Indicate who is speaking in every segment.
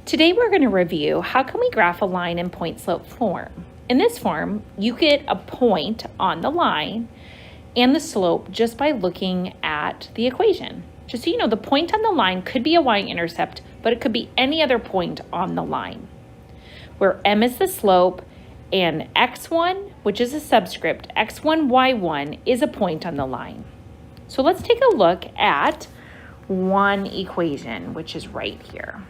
Speaker 1: Today we're going to review how can we graph a line in point slope form. In this form, you get a point on the line and the slope just by looking at the equation. Just so you know, the point on the line could be a y-intercept, but it could be any other point on the line, where m is the slope and x1, which is a subscript, x1, y1 is a point on the line. So let's take a look at one equation, which is right here.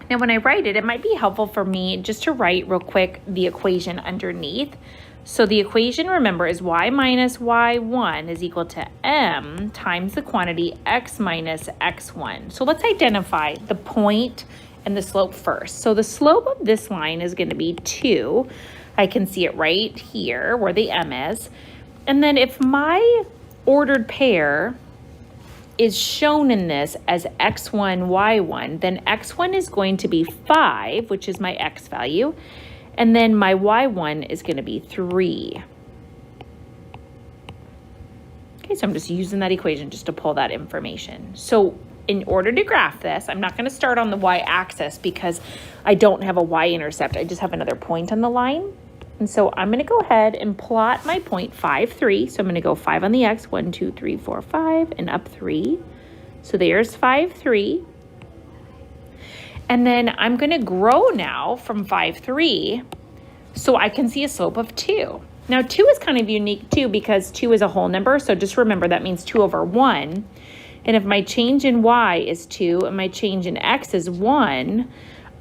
Speaker 1: Now, when I write it, it might be helpful for me just to write real quick the equation underneath. So the equation, remember, is y minus y1 is equal to m times the quantity x minus x1. So let's identify the point and the slope first. So the slope of this line is going to be 2. I can see it right here where the m is. And then if my ordered pair is shown in this as x1, y1, then x1 is going to be 5, which is my x value, and then my y1 is going to be 3. Okay, so I'm just using that equation just to pull that information. So in order to graph this, I'm not going to start on the y-axis because I don't have a y-intercept. I just have another point on the line. And so I'm going to go ahead and plot my point 5, 3. So I'm going to go 5 on the x, 1, 2, 3, 4, 5, and up 3. So there's 5, 3. And then I'm going to grow now from 5, 3 so I can see a slope of 2. Now 2 is kind of unique too because 2 is a whole number. So just remember that means 2 over 1. And if my change in y is 2 and my change in x is 1,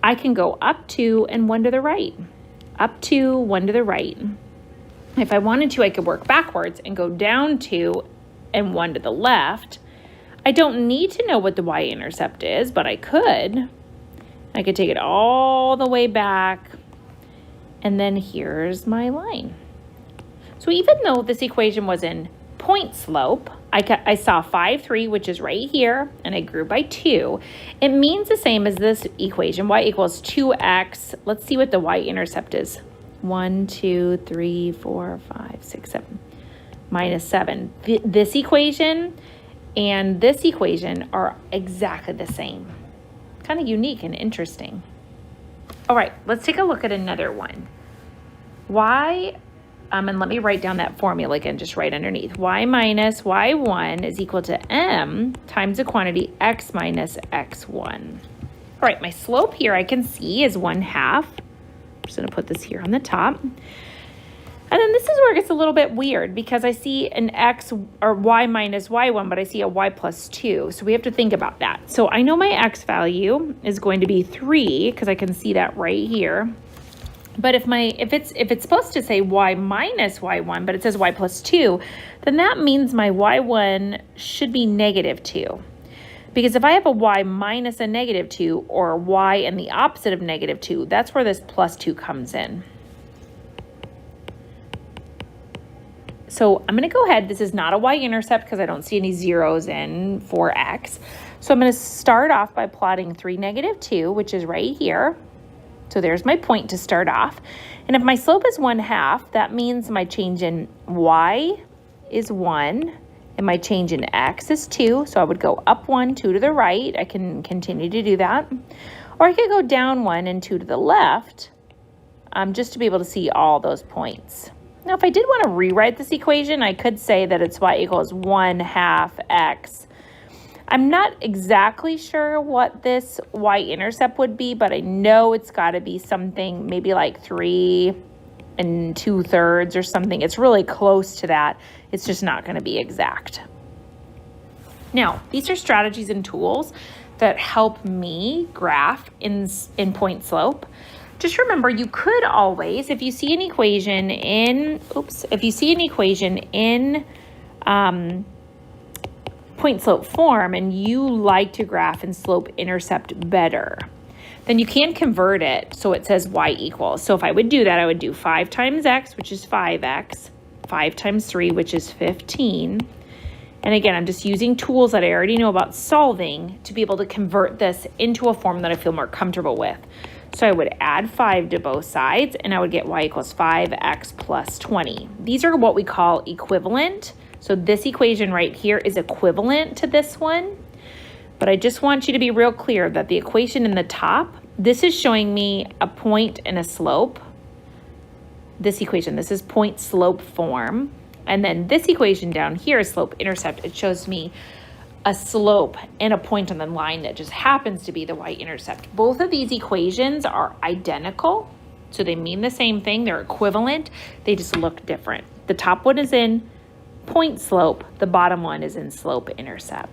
Speaker 1: I can go up 2 and 1 to the right. Up 2, 1 to the right. If I wanted to, I could work backwards and go down 2 and 1 to the left. I don't need to know what the y-intercept is, but I could. I could take it all the way back, and then here's my line. So even though this equation was in point slope, I saw 5, 3, which is right here, and I grew by 2. It means the same as this equation, y equals 2x. Let's see what the y-intercept is. 1, 2, 3, 4, 5, 6, 7, minus 7. This equation and this equation are exactly the same. Kind of unique and interesting. All right, let's take a look at another one. And let me write down that formula again, just right underneath. Y minus y1 is equal to m times the quantity x minus x1. All right, my slope here I can see is 1/2. I'm just going to put this here on the top. And then this is where it gets a little bit weird because I see an x or y minus y1, but I see a y plus 2. So we have to think about that. So I know my x value is going to be 3 because I can see that right here. But if it's supposed to say y minus y1, but it says y plus 2, then that means my y1 should be negative 2. Because if I have a y minus a negative 2 or y and the opposite of negative 2, that's where this plus 2 comes in. So I'm going to go ahead. This is not a y-intercept because I don't see any zeros in for x. So I'm going to start off by plotting 3, negative 2, which is right here. So there's my point to start off. And if my slope is 1/2, that means my change in y is 1 and my change in x is 2. So I would go up 1, 2 to the right. I can continue to do that. Or I could go down 1 and 2 to the left just to be able to see all those points. Now, if I did want to rewrite this equation, I could say that it's y equals 1/2 x. I'm not exactly sure what this y-intercept would be, but I know it's got to be something maybe like 3 2/3 or something. It's really close to that. It's just not going to be exact. Now, these are strategies and tools that help me graph in point slope. Just remember, you could always, if you see an equation in point slope form and you like to graph in slope intercept better, then you can convert it so it says y equals. So if I would do that, I would do 5 times x, which is 5x, 5 times 3, which is 15. And again, I'm just using tools that I already know about solving to be able to convert this into a form that I feel more comfortable with. So I would add 5 to both sides, and I would get y equals 5x plus 20. These are what we call equivalent. So this equation right here is equivalent to this one. But I just want you to be real clear that the equation in the top this is showing me a point and a slope. This equation, this is point slope form. And then this equation down here is slope intercept. It shows me a slope and a point on the line that just happens to be the y-intercept. Both of these equations are identical, so they mean the same thing. They're equivalent. They just look different. The top one is in point slope. The bottom one is in slope intercept.